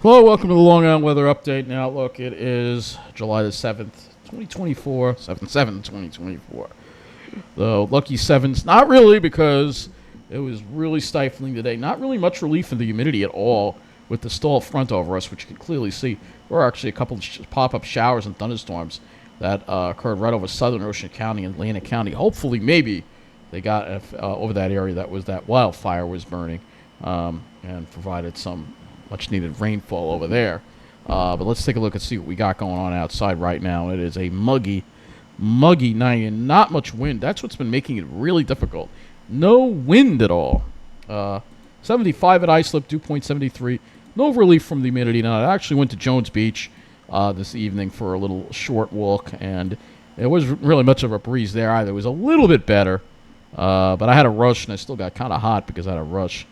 Hello, welcome to the Long Island Weather Update and Outlook. It is July the 7th, 2024, 7/7/2024. The lucky sevens, not really, because it was really stifling today. Not really much relief in the humidity at all with the stall front over us, which you can clearly see. There were actually a couple of pop-up showers and thunderstorms that occurred right over Southern Ocean County and Atlantic County. Hopefully, maybe they got over that area that wildfire was burning and provided some much-needed rainfall over there. But let's take a look and see what we got going on outside right now. It is a muggy night and not much wind. That's what's been making it really difficult. No wind at all. 75 at Islip, dew point 73. No relief from the humidity. Now, I actually went to Jones Beach this evening for a little short walk, and there wasn't really much of a breeze there either. It was a little bit better, but I had a rush, and I still got kind of hot because I had a rush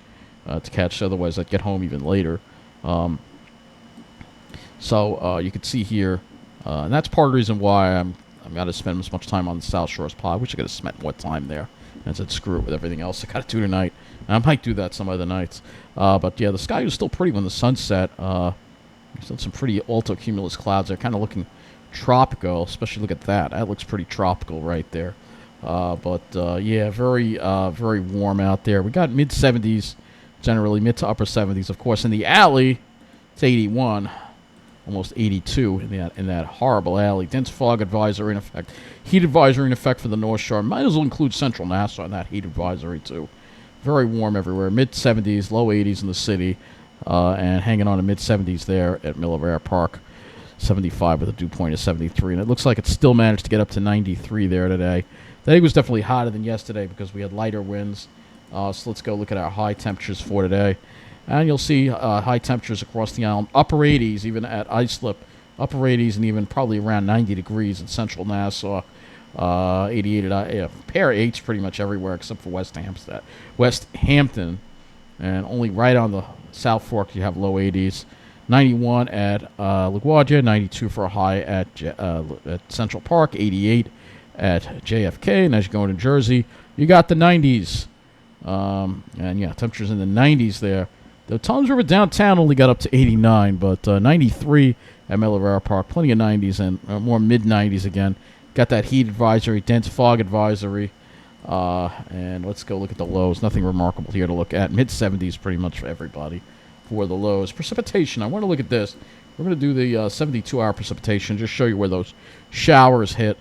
to catch. Otherwise, I'd get home even later. So you can see here, and that's part of the reason why I'm got to spend as much time on the South Shores Pod. I wish I could have spent more time there. And I said, screw it with everything else I got to do tonight. And I might do that some other nights. But yeah, the sky was still pretty when the sun set. Still some pretty alto-cumulus clouds. They're kind of looking tropical, especially look at that. That looks pretty tropical right there. Yeah, very warm out there. We got mid-70s, generally mid to upper 70s. Of course, in the alley, it's 81. Almost 82 in that horrible alley. Dense fog advisory in effect. Heat advisory in effect for the North Shore. Might as well include Central Nassau in that heat advisory, too. Very warm everywhere. Mid-70s, low 80s in the city, and hanging on to mid-70s there at Miller Park. 75 with a dew point of 73. And it looks like it still managed to get up to 93 there today. Today was definitely hotter than yesterday because we had lighter winds. So let's go look at our high temperatures for today. And you'll see high temperatures across the island. Upper 80s even at Islip. Upper 80s and even probably around 90 degrees in central Nassau. 88 at pair of 8s pretty much everywhere except for West Hampton. And only right on the South Fork you have low 80s. 91 at LaGuardia. 92 for a high at Central Park. 88 at JFK. And as you go into Jersey, you got the 90s. And yeah, temperatures in the 90s there. The Toms River downtown only got up to 89, but 93 at Miller Park. Plenty of 90s and more mid-90s again. Got that heat advisory, dense fog advisory. And let's go look at the lows. Nothing remarkable here to look at. Mid-70s pretty much for everybody for the lows. Precipitation, I want to look at this. We're going to do the 72-hour precipitation, just show you where those showers hit.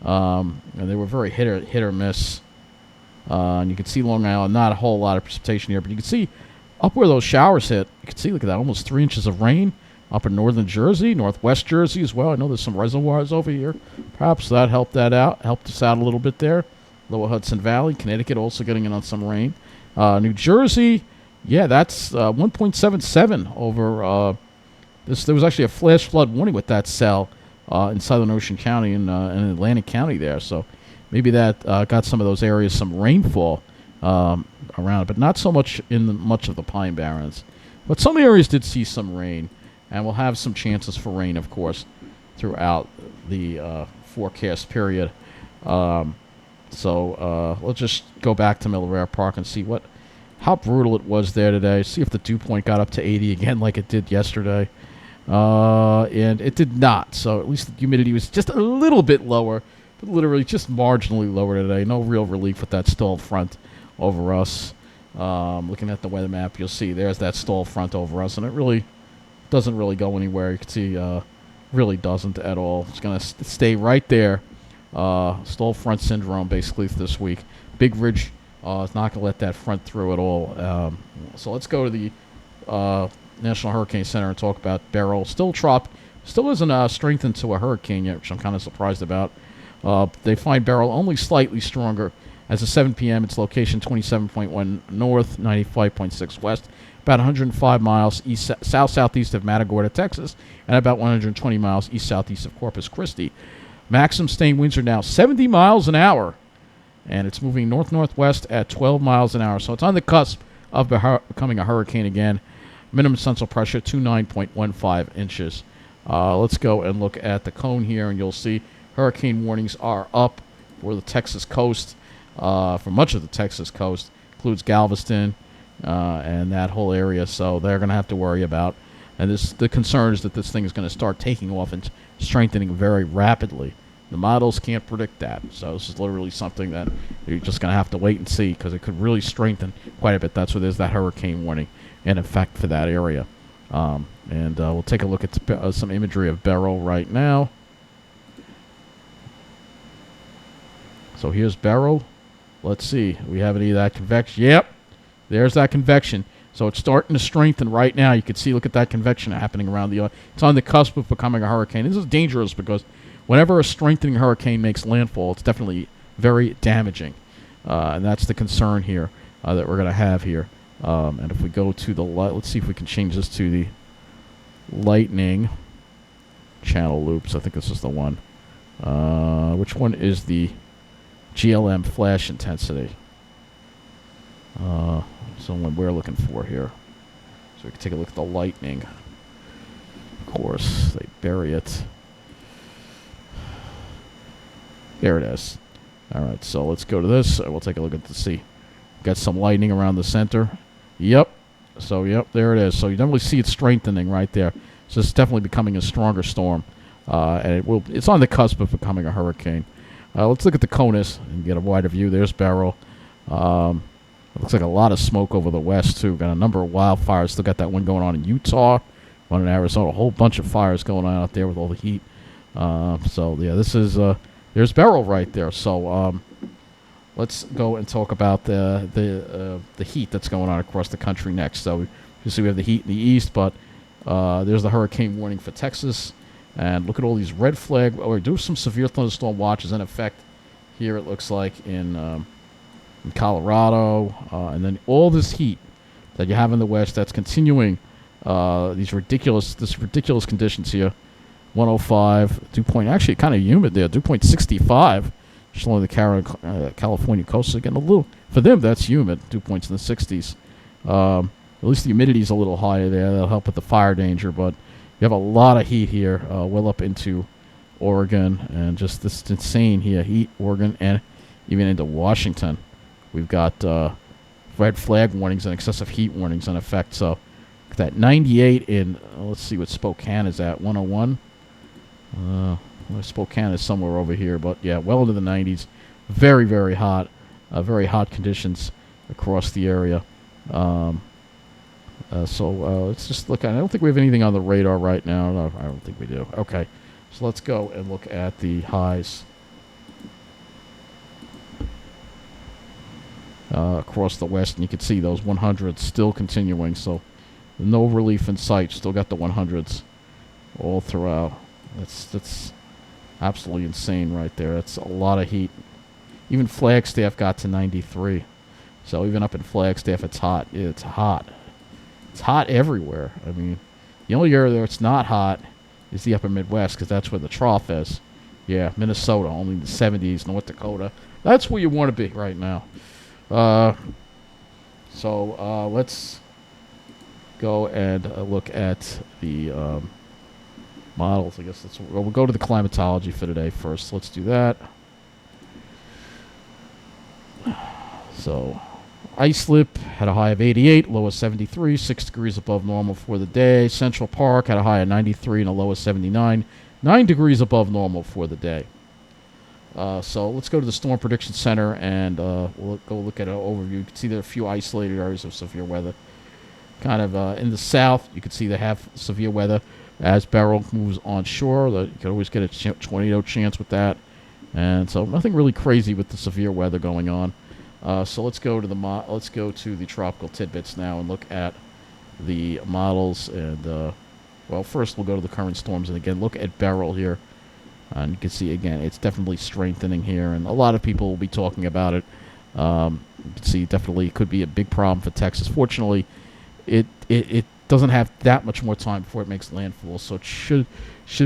And they were very hit or miss. And you can see Long Island, not a whole lot of precipitation here, but you can see up where those showers hit, you can see, look at that, almost 3 inches of rain up in northern Jersey, northwest Jersey as well. I know there's some reservoirs over here. Perhaps that helped us out a little bit there. Lower Hudson Valley, Connecticut also getting in on some rain. New Jersey, yeah, that's 1.77 over this. There was actually a flash flood warning with that cell in Southern Ocean County and in Atlantic County there, so maybe that got some of those areas some rainfall around it, but not so much in much of the Pine Barrens. But some areas did see some rain, and we'll have some chances for rain, of course, throughout the forecast period. So let's just go back to Miller Park and see how brutal it was there today. See if the dew point got up to 80 again like it did yesterday. And it did not, so at least the humidity was just a little bit lower, but literally just marginally lower today. No real relief with that stall front over us. Looking at the weather map, you'll see there's that stall front over us, and it really doesn't really go anywhere. You can see really doesn't at all. It's going to stay right there. Stall front syndrome basically this week. Big Ridge is not going to let that front through at all. So let's go to the National Hurricane Center and talk about Beryl. Still isn't strengthened to a hurricane yet, which I'm kind of surprised about. They find Beryl only slightly stronger. As of 7 p.m., its location 27.1 north, 95.6 west, about 105 miles south-southeast of Matagorda, Texas, and about 120 miles east-southeast of Corpus Christi. Maximum sustained winds are now 70 miles an hour, and it's moving north-northwest at 12 miles an hour. So it's on the cusp of becoming a hurricane again. Minimum central pressure, 29.15 inches. Let's go and look at the cone here, and you'll see hurricane warnings are up for the Texas coast. For much of the Texas coast, includes Galveston and that whole area, so they're going to have to worry about And the concern is that this thing is going to start taking off and strengthening very rapidly. The models can't predict that, so this is literally something that you're just going to have to wait and see, because it could really strengthen quite a bit. That's why there's that hurricane warning in effect for that area. And we'll take a look at some imagery of Beryl right now. So here's Beryl. Let's see. We have any of that convection? Yep. There's that convection. So it's starting to strengthen right now. You can see, look at that convection happening around the... it's on the cusp of becoming a hurricane. This is dangerous because whenever a strengthening hurricane makes landfall, it's definitely very damaging. And that's the concern here that we're going to have here. And if we go to the... let's see if we can change this to the lightning channel loops. I think this is the one. Which one is the GLM flash intensity? So what we're looking for here. So we can take a look at the lightning. Of course, they bury it. There it is. All right, so let's go to this. We'll take a look at the sea. Got some lightning around the center. Yep. So, yep, there it is. So you definitely see it strengthening right there. So it's definitely becoming a stronger storm. And it's on the cusp of becoming a hurricane. Let's look at the CONUS and get a wider view. There's Beryl. It looks like a lot of smoke over the west, too. Got a number of wildfires. Still got that one going on in Utah, one in Arizona. A whole bunch of fires going on out there with all the heat. So, yeah, this is... there's Beryl right there. So, let's go and talk about the heat that's going on across the country next. So, you see we have the heat in the east, but there's the hurricane warning for Texas. And look at all these red flag... there's some severe thunderstorm watches in effect here, it looks like, in Colorado, and then all this heat that you have in the west that's continuing. These ridiculous conditions here. 105, dew point, actually kind of humid there. Dew point 65, just along the California coast. So getting a little, for them that's humid. Dew points in the 60s. At least the humidity is a little higher there. That'll help with the fire danger. But you have a lot of heat here, well up into Oregon, and just this insane here heat, Oregon, and even into Washington. We've got red flag warnings and excessive heat warnings in effect. So that 98 in, let's see what Spokane is at, 101. Spokane is somewhere over here, but yeah, well into the 90s. Very, very hot. Very hot conditions across the area. So let's just look at it. I don't think we have anything on the radar right now. No, I don't think we do. Okay, so let's go and look at the highs. Across the west, and you can see those 100s still continuing, so no relief in sight. Still got the 100s all throughout. That's absolutely insane right there. That's a lot of heat. Even Flagstaff got to 93, so even up in Flagstaff it's hot. It's hot. It's hot everywhere. I mean, the only area where it's not hot is the upper Midwest, because that's where the trough is. Yeah, Minnesota, only the 70s, North Dakota. That's where you want to be right now. So let's go and look at the models. I guess we'll go to the climatology for today first. Let's do that. So Islip had a high of 88, low of 73, 6 degrees above normal for the day. Central Park had a high of 93 and a low of 79, 9 degrees above normal for the day. So let's go to the Storm Prediction Center, and we'll go look at an overview. You can see there are a few isolated areas of severe weather. Kind of in the south, you can see they have severe weather as Beryl moves onshore. You can always get a tornado chance with that. And so nothing really crazy with the severe weather going on. So let's go to the tropical tidbits now and look at the models. And well, first we'll go to the current storms, and again look at Beryl here. And you can see, again, it's definitely strengthening here, and a lot of people will be talking about it. You can see definitely it could be a big problem for Texas. Fortunately, it doesn't have that much more time before it makes landfall, so it should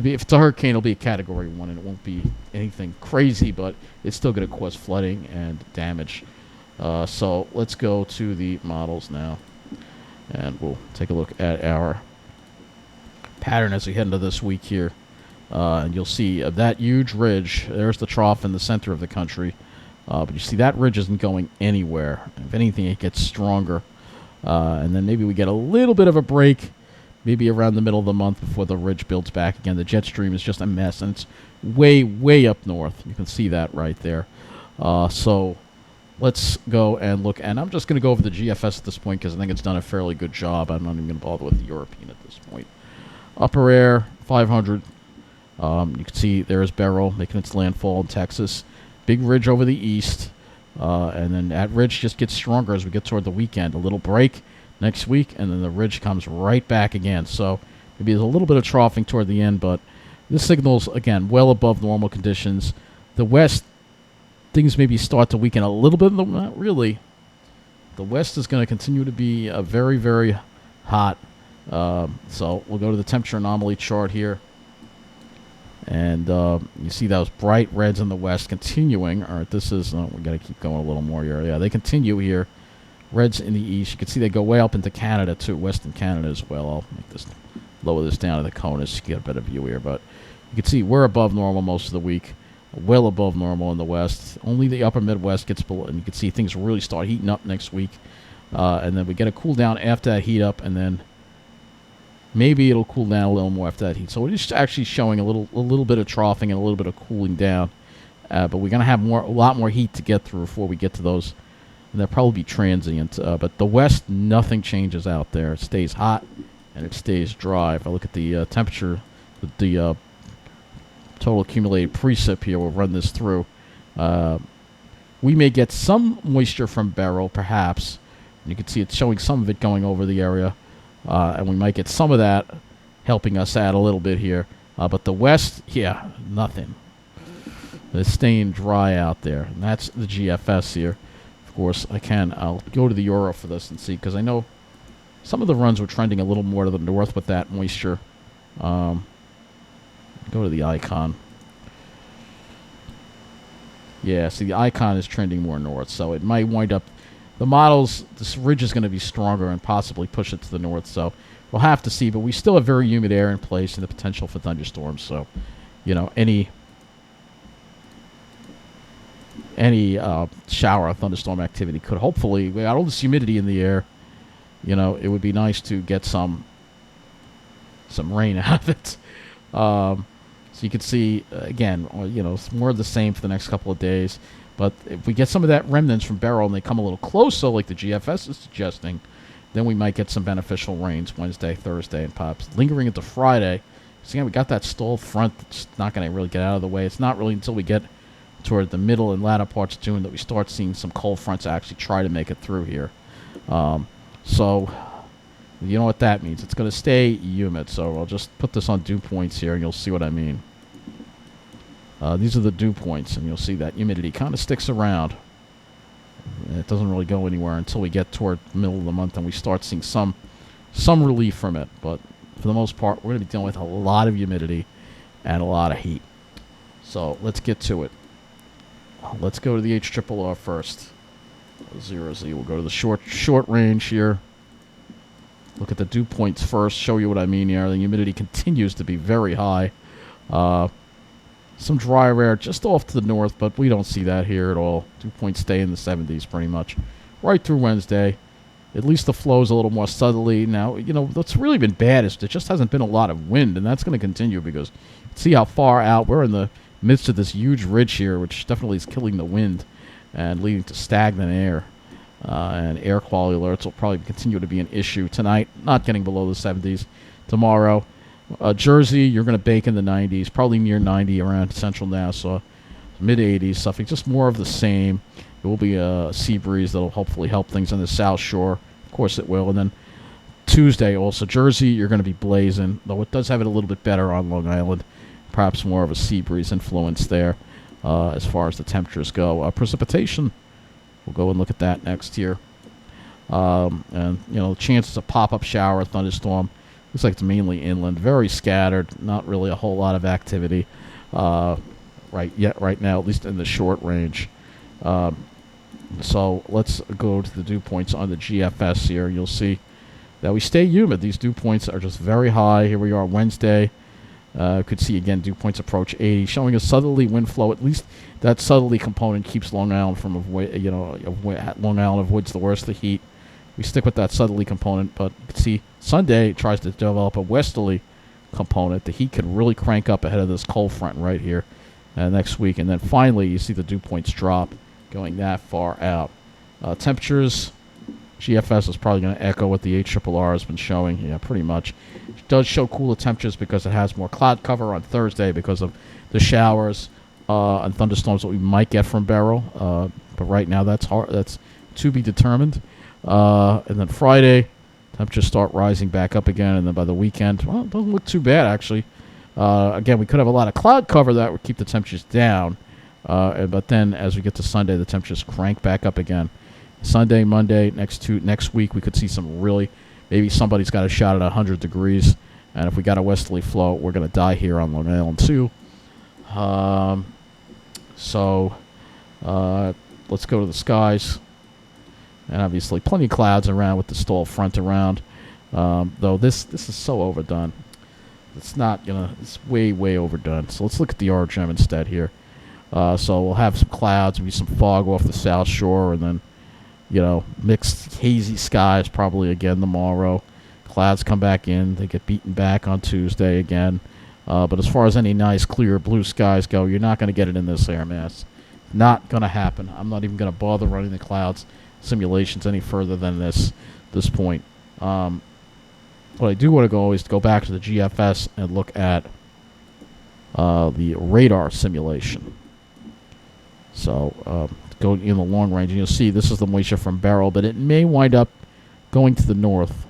be, if it's a hurricane, it'll be a Category 1, and it won't be anything crazy, but it's still going to cause flooding and damage. So let's go to the models now, and we'll take a look at our pattern as we head into this week here. And you'll see that huge ridge. There's the trough in the center of the country. But you see that ridge isn't going anywhere. If anything, it gets stronger. And then maybe we get a little bit of a break maybe around the middle of the month before the ridge builds back again. The jet stream is just a mess, and it's way, way up north. You can see that right there. So let's go and look. And I'm just going to go over the GFS at this point because I think it's done a fairly good job. I'm not even going to bother with the European at this point. Upper air, 500. You can see there's Beryl making its landfall in Texas. Big ridge over the east. And then that ridge just gets stronger as we get toward the weekend. A little break next week, and then the ridge comes right back again. So maybe there's a little bit of troughing toward the end, but this signals, again, well above normal conditions. The west, things maybe start to weaken a little bit. Not really. The west is going to continue to be very, very hot. So we'll go to the temperature anomaly chart here. And you see those bright reds in the west continuing. All right, this is, we got to keep going a little more here. Yeah, they continue here. Reds in the east. You can see they go way up into Canada, too, western Canada as well. I'll make this, lower this down to the conus to get a better view here. But you can see we're above normal most of the week. Well above normal in the west. Only the upper Midwest gets below. And you can see things really start heating up next week. And then we get a cool down after that heat up, and then maybe it'll cool down a little more after that heat. So it is actually showing a little bit of troughing and a little bit of cooling down. But we're going to have a lot more heat to get through before we get to those. And they'll probably be transient. But the west, nothing changes out there. It stays hot and it stays dry. If I look at the temperature, the total accumulated precip here, we'll run this through. We may get some moisture from Beryl, perhaps. You can see it's showing some of it going over the area. And we might get some of that helping us out a little bit here. But the west, yeah, nothing. It's staying dry out there. And that's the GFS here. Of course, I'll go to the Euro for this and see, because I know some of the runs were trending a little more to the north with that moisture. Go to the icon. Yeah, see, the icon is trending more north, so it might wind up. The models, this ridge is going to be stronger and possibly push it to the north, so we'll have to see. But we still have very humid air in place and the potential for thunderstorms. So, any shower or thunderstorm activity could hopefully, we got all this humidity in the air. It would be nice to get some rain out of it. So you can see, again, it's more of the same for the next couple of days. But if we get some of that remnants from Beryl and they come a little closer, like the GFS is suggesting, then we might get some beneficial rains Wednesday, Thursday, and pops. Lingering into Friday. So again, we got that stalled front that's not going to really get out of the way. It's not really until we get toward the middle and latter parts of June that we start seeing some cold fronts actually try to make it through here. So you know what that means. It's going to stay humid. So I'll just put this on dew points here, and you'll see what I mean. These are the dew points, and you'll see that humidity kind of sticks around. And it doesn't really go anywhere until we get toward the middle of the month and we start seeing some relief from it. But for the most part, we're going to be dealing with a lot of humidity and a lot of heat. So let's get to it. Let's go to the HRRR first. 0Z. We'll go to the short range here. Look at the dew points first. Show you what I mean here. The humidity continues to be very high. Some drier air just off to the north, but we don't see that here at all. Dew points stay in the 70s pretty much. Right through Wednesday. At least the flow's a little more southerly. Now, what's really been bad is there just hasn't been a lot of wind, and that's going to continue because see how far out we're in the midst of this huge ridge here, which definitely is killing the wind and leading to stagnant air. And air quality alerts will probably continue to be an issue tonight, not getting below the 70s. Tomorrow, Jersey, you're going to bake in the 90s, probably near 90 around central Nassau, mid-80s, Suffolk, just more of the same. It will be a sea breeze that will hopefully help things on the South Shore. Of course it will. And then Tuesday also, Jersey, you're going to be blazing, though it does have it a little bit better on Long Island. Perhaps more of a sea breeze influence there as far as the temperatures go. Precipitation, we'll go and look at that next here. And, chances of pop-up shower, thunderstorm, looks like it's mainly inland, very scattered, not really a whole lot of activity right now, at least in the short range. So let's go to the dew points on the GFS here. You'll see that we stay humid. These dew points are just very high. Here we are Wednesday. Could see again dew points approach 80, showing a southerly wind flow. At least that southerly component keeps Long Island from Long Island avoids the worst of the heat. we stick with that southerly component. But you can see Sunday tries to develop a westerly component. The heat could really crank up ahead of this cold front right here next week. And then finally, you see the dew points drop going that far out. Temperatures, GFS is probably going to echo what the HRRR has been showing. Yeah, pretty much. It does show cooler temperatures because it has more cloud cover on Thursday because of the showers and thunderstorms that we might get from Beryl. But right now, that's hard. That's to be determined. And then Friday, temperatures start rising back up again. And then by the weekend, well, it doesn't look too bad, actually. Again, we could have a lot of cloud cover that would keep the temperatures down. But then as we get to Sunday, the temperatures crank back up again. Sunday, Monday, next week, we could see some really, maybe somebody's got a shot at 100 degrees. And if we got a westerly flow, we're going to die here on Long Island, too. Let's go to the skies. And obviously, plenty of clouds around with the stall front around. Though this is so overdone. It's not gonna. It's way, way overdone. So let's look at the RGM instead here. So we'll have some clouds, maybe some fog off the South Shore, and then, mixed hazy skies probably again tomorrow. Clouds come back in. They get beaten back on Tuesday again. But as far as any nice, clear blue skies go, you're not going to get it in this air mass. Not going to happen. I'm not even going to bother running the clouds simulations any further than this point. What I do want to go is to go back to the GFS and look at the radar simulation. So go in the long range, and you'll see this is the moisture from Beryl, but it may wind up going to the north.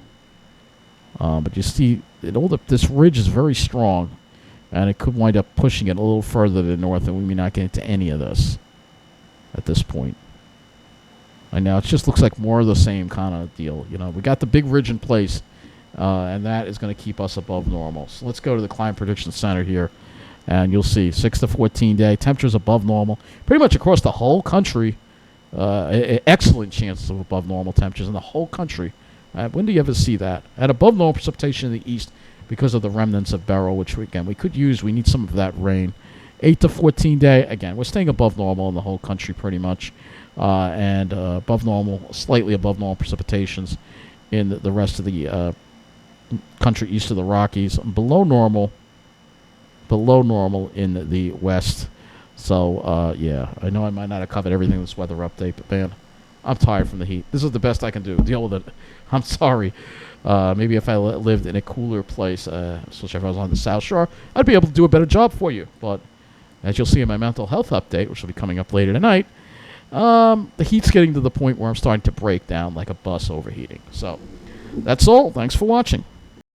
But you see, this ridge is very strong, and it could wind up pushing it a little further to the north, and we may not get into any of this at this point. And now it just looks like more of the same kind of deal. We got the big ridge in place, and that is going to keep us above normal. So let's go to the Climate Prediction Center here, and you'll see 6 to 14 day temperatures above normal, pretty much across the whole country. Excellent chances of above normal temperatures in the whole country. When do you ever see that? At above normal precipitation in the east because of the remnants of Beryl, which we could use. We need some of that rain. 8 to 14 day, again, we're staying above normal in the whole country pretty much. And above normal, slightly above normal precipitations in the rest of the country east of the Rockies. Below normal in the west. So, yeah, I know I might not have covered everything in this weather update, but man, I'm tired from the heat. This is the best I can do. Deal with it. I'm sorry. Maybe if I lived in a cooler place, especially if I was on the South Shore, I'd be able to do a better job for you. But as you'll see in my mental health update, which will be coming up later tonight, the heat's getting to the point where I'm starting to break down like a bus overheating. So that's all. Thanks for watching.